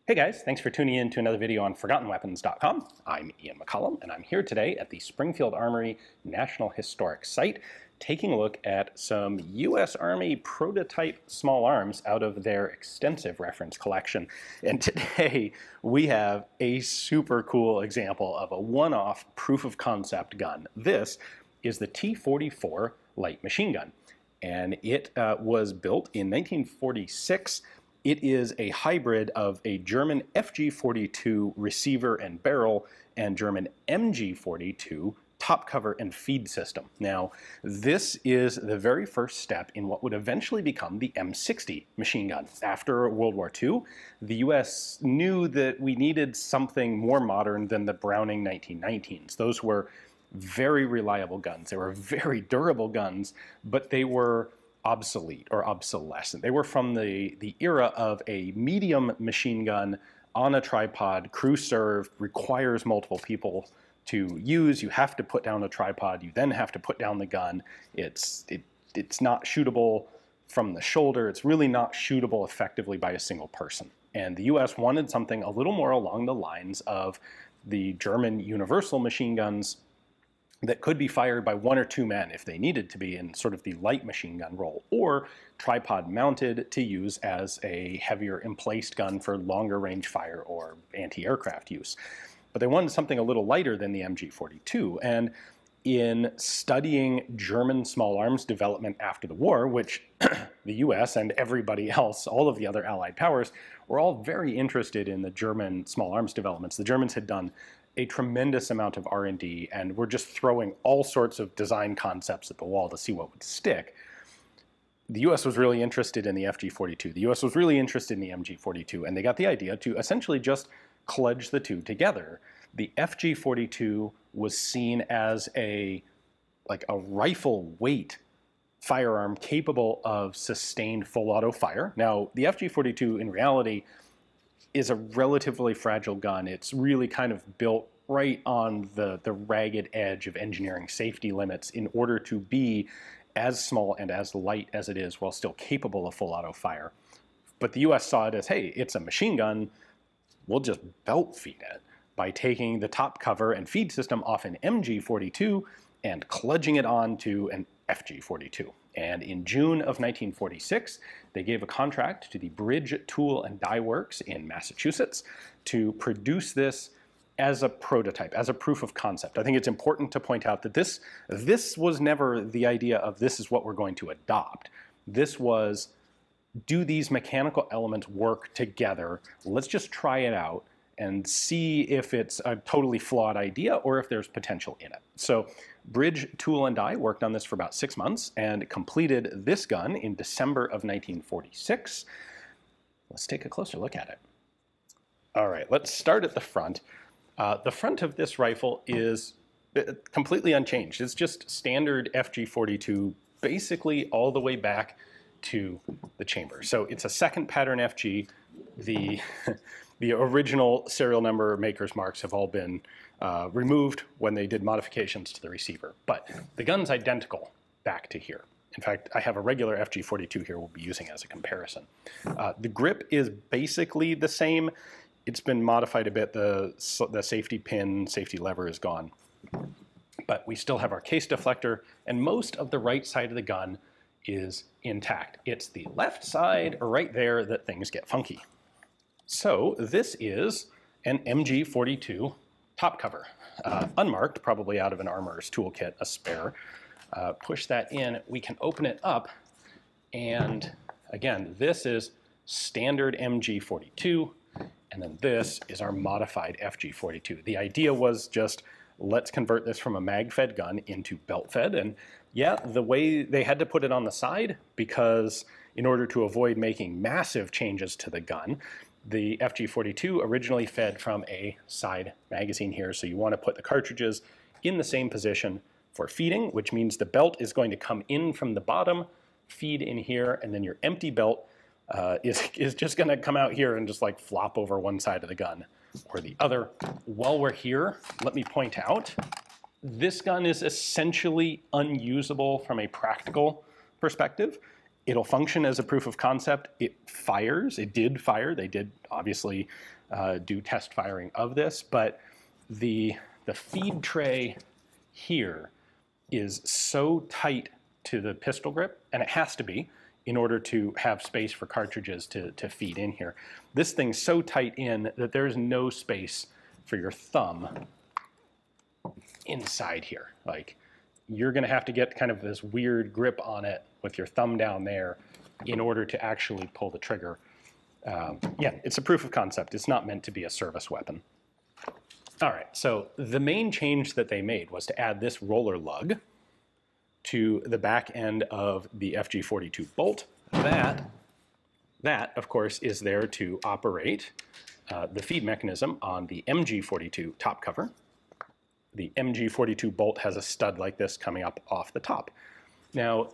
Hey guys, thanks for tuning in to another video on ForgottenWeapons.com. I'm Ian McCollum, and I'm here today at the Springfield Armory National Historic Site, taking a look at some U.S. Army prototype small arms out of their extensive reference collection. And today we have a super cool example of a one-off proof of concept gun. This is the T44 light machine gun, and it was built in 1946. It is a hybrid of a German FG42 receiver and barrel and German MG42 top cover and feed system. Now, this is the very first step in what would eventually become the M60 machine gun. After World War II, the US knew that we needed something more modern than the Browning 1919s. Those were very reliable guns. They were very durable guns, but they were obsolete or obsolescent. They were from the era of a medium machine gun on a tripod, crew served, requires multiple people to use. You have to put down a tripod, you then have to put down the gun. It's not shootable from the shoulder. It's really not shootable effectively by a single person. And the US wanted something a little more along the lines of the German universal machine guns that could be fired by one or two men if they needed to be in sort of the light machine gun role, or tripod mounted to use as a heavier emplaced gun for longer range fire or anti-aircraft use. But they wanted something a little lighter than the MG42, and in studying German small arms development after the war, which the US and everybody else, all of the other Allied powers, were all very interested in the German small arms developments. The Germans had done a tremendous amount of R&D, and we're just throwing all sorts of design concepts at the wall to see what would stick. The US was really interested in the FG42. The US was really interested in the MG42, and they got the idea to essentially just kludge the two together. The FG42 was seen as a rifle weight firearm capable of sustained full auto fire. Now, the FG42 in reality is a relatively fragile gun. It's really kind of built right on the ragged edge of engineering safety limits in order to be as small and as light as it is while still capable of full auto fire. But the US saw it as, hey, it's a machine gun, we'll just belt feed it by taking the top cover and feed system off an MG42 and kludging it onto an FG42. And in June of 1946, they gave a contract to the Bridge Tool and Die Works in Massachusetts to produce this as a prototype, as a proof of concept. I think it's important to point out that this was never the idea of this is what we're going to adopt. This was, do these mechanical elements work together? Let's just try it out and see if it's a totally flawed idea or if there's potential in it. So Bridge Tool and Die worked on this for about 6 months and completed this gun in December of 1946. Let's take a closer look at it. All right, let's start at the front. The front of this rifle is completely unchanged. It's just standard FG42, basically all the way back to the chamber. So it's a second pattern FG. The original serial number maker's marks have all been removed when they did modifications to the receiver. But the gun's identical back to here. In fact, I have a regular FG42 here we'll be using as a comparison. The grip is basically the same. It's been modified a bit. The safety pin, safety lever is gone. But we still have our case deflector, and most of the right side of the gun is intact. It's the left side right there that things get funky. So this is an MG42 top cover, unmarked, probably out of an armorer's toolkit, a spare. Push that in, we can open it up, and again, this is standard MG42, and then this is our modified FG42. The idea was just, let's convert this from a mag-fed gun into belt-fed, and yeah, the way they had to put it on the side, because in order to avoid making massive changes to the gun, the FG42 originally fed from a side magazine here, so you want to put the cartridges in the same position for feeding, which means the belt is going to come in from the bottom, feed in here, and then your empty belt is just going to come out here and just like flop over one side of the gun or the other. While we're here, let me point out, this gun is essentially unusable from a practical perspective. It'll function as a proof of concept. It fires. It did fire. They did obviously do test firing of this, but the feed tray here is so tight to the pistol grip, and it has to be in order to have space for cartridges to feed in here. This thing's so tight in that there's no space for your thumb inside here. Like, you're gonna have to get kind of this weird grip on it with your thumb down there in order to actually pull the trigger. Yeah, it's a proof of concept. It's not meant to be a service weapon. All right, so the main change that they made was to add this roller lug to the back end of the FG42 bolt. That, of course, is there to operate the feed mechanism on the MG42 top cover. The MG42 bolt has a stud like this coming up off the top. Now,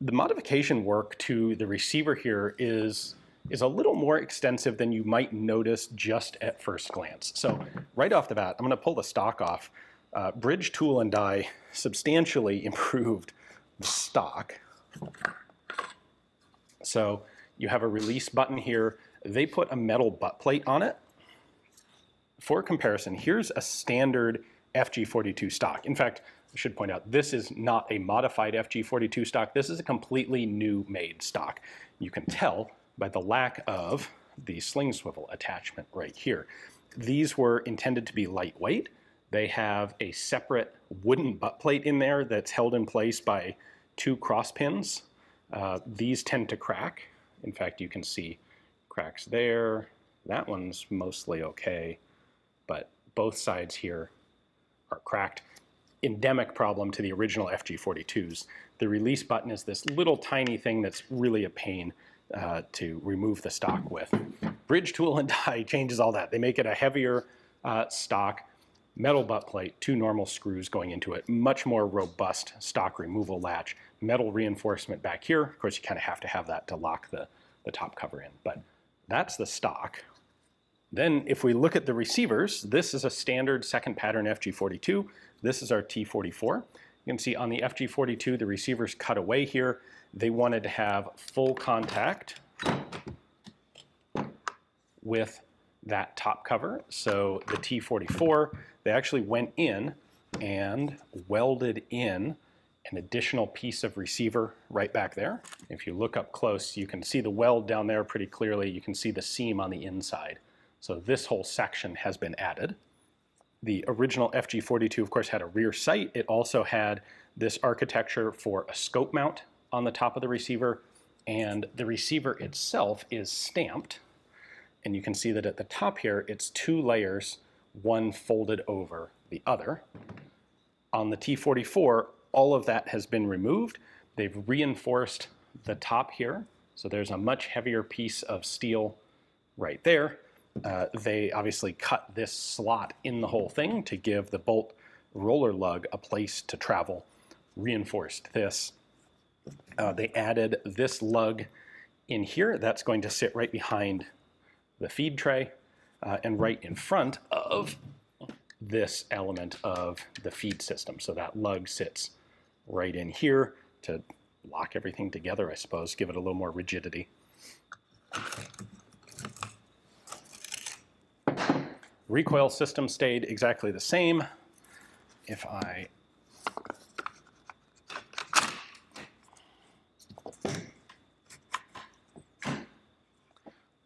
the modification work to the receiver here is a little more extensive than you might notice just at first glance. So right off the bat, I'm going to pull the stock off. Bridge Tool and Die substantially improved the stock. So you have a release button here. They put a metal butt plate on it. For comparison, here's a standard FG42 stock. In fact, I should point out, this is not a modified FG42 stock. This is a completely new made stock. You can tell by the lack of the sling swivel attachment right here. These were intended to be lightweight. They have a separate wooden butt plate in there that's held in place by 2 cross pins. These tend to crack. In fact, you can see cracks there. That one's mostly okay, but both sides here are cracked. Endemic problem to the original FG42s. The release button is this little tiny thing that's really a pain to remove the stock with. Bridge Tool and Die changes all that. They make it a heavier stock, metal butt plate, 2 normal screws going into it, much more robust stock removal latch, metal reinforcement back here. Of course, you kind of have to have that to lock the top cover in, but that's the stock. Then if we look at the receivers, this is a standard second pattern FG42. This is our T44. You can see on the FG42, the receivers cut away here. They wanted to have full contact with that top cover. So the T44, they actually went in and welded in an additional piece of receiver right back there. If you look up close, you can see the weld down there pretty clearly. You can see the seam on the inside. So this whole section has been added. The original FG42, of course, had a rear sight. It also had this architecture for a scope mount on the top of the receiver, and the receiver itself is stamped. And you can see that at the top here, it's 2 layers, one folded over the other. On the T44, all of that has been removed. They've reinforced the top here, so there's a much heavier piece of steel right there. They obviously cut this slot in the whole thing to give the bolt roller lug a place to travel, reinforced this. They added this lug in here. That's going to sit right behind the feed tray and right in front of this element of the feed system. So that lug sits right in here to lock everything together, I suppose, give it a little more rigidity. Recoil system stayed exactly the same. If I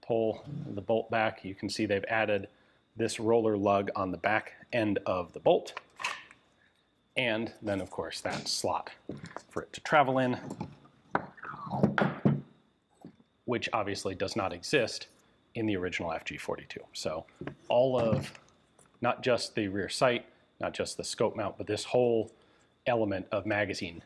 pull the bolt back, you can see they've added this roller lug on the back end of the bolt. And then, of course, that slot for it to travel in, which obviously does not exist in the original FG42. So all of, not just the rear sight, not just the scope mount, but this whole element of magazine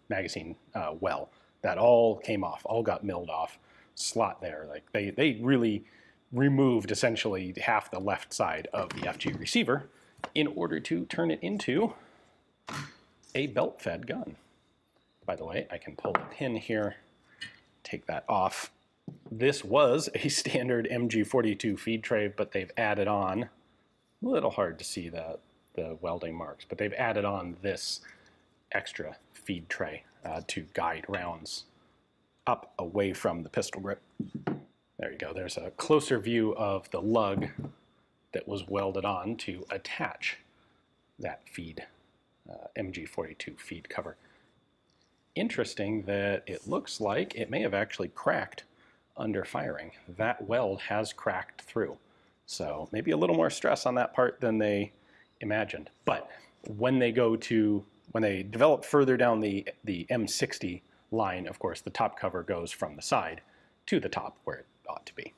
magazine well, that all came off, all got milled off, slot there. Like they really removed essentially half the left side of the FG receiver in order to turn it into a belt-fed gun. By the way, I can pull the pin here, take that off. This was a standard MG42 feed tray, but they've added on, a little hard to see the welding marks, but they've added on this extra feed tray to guide rounds up away from the pistol grip. There you go. There's a closer view of the lug that was welded on to attach that feed, MG42 feed cover. Interesting that it looks like it may have actually cracked under firing. That weld has cracked through. So maybe a little more stress on that part than they imagined. But when they develop further down the M60 line, of course, the top cover goes from the side to the top where it ought to be.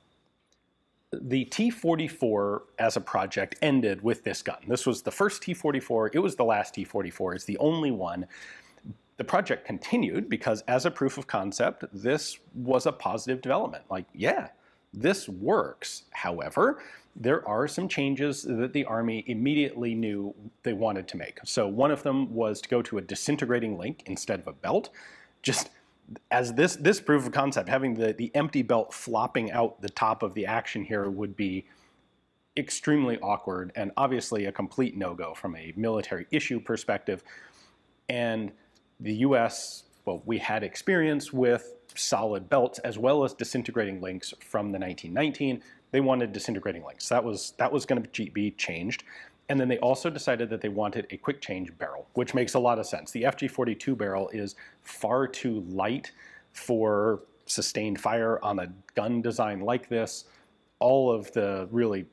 The T44 as a project ended with this gun. This was the first T44. It was the last T44. It's the only one. The project continued because as a proof of concept, this was a positive development. Like, yeah, this works. However, there are some changes that the Army immediately knew they wanted to make. So one of them was to go to a disintegrating link instead of a belt. Just as this proof of concept, having the empty belt flopping out the top of the action here would be extremely awkward and obviously a complete no-go from a military issue perspective. And the US, well, we had experience with solid belts as well as disintegrating links from the 1919. They wanted disintegrating links. That was going to be changed. And then they also decided that they wanted a quick change barrel, which makes a lot of sense. The FG42 barrel is far too light for sustained fire on a gun design like this. All of the really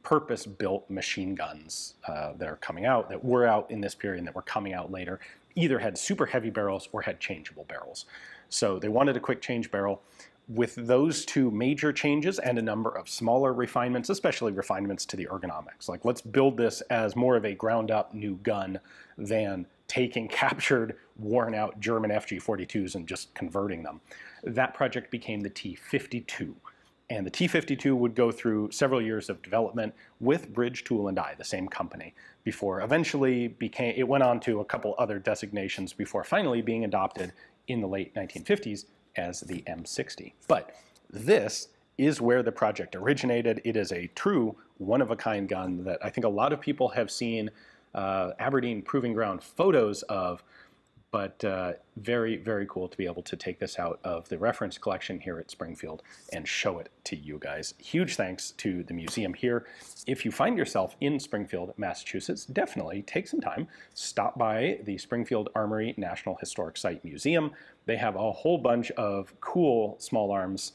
purpose-built machine guns that are coming out, that were out in this period and that were coming out later, either had super heavy barrels or had changeable barrels. So they wanted a quick change barrel. With those two major changes and a number of smaller refinements, especially refinements to the ergonomics. Like, let's build this as more of a ground-up new gun than taking captured, worn-out German FG42s and just converting them. That project became the T52. And the T52 would go through several years of development with Bridge Tool and Die, the same company, before eventually it went on to a couple other designations before finally being adopted in the late 1950s as the M60. But this is where the project originated. It is a true one-of-a-kind gun that I think a lot of people have seen Aberdeen Proving Ground photos of, but very, very cool to be able to take this out of the reference collection here at Springfield and show it to you guys. Huge thanks to the museum here. If you find yourself in Springfield, Massachusetts, definitely take some time, stop by the Springfield Armory National Historic Site Museum. They have a whole bunch of cool small arms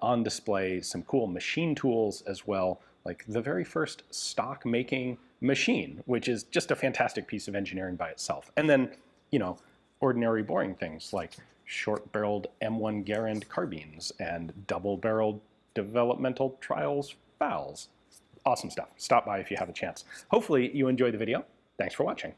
on display, some cool machine tools as well, like the very first stock making machine, which is just a fantastic piece of engineering by itself. And then, you know, ordinary boring things like short-barreled M1 Garand carbines and double-barreled developmental trials FALs. Awesome stuff. Stop by if you have a chance. Hopefully you enjoyed the video. Thanks for watching.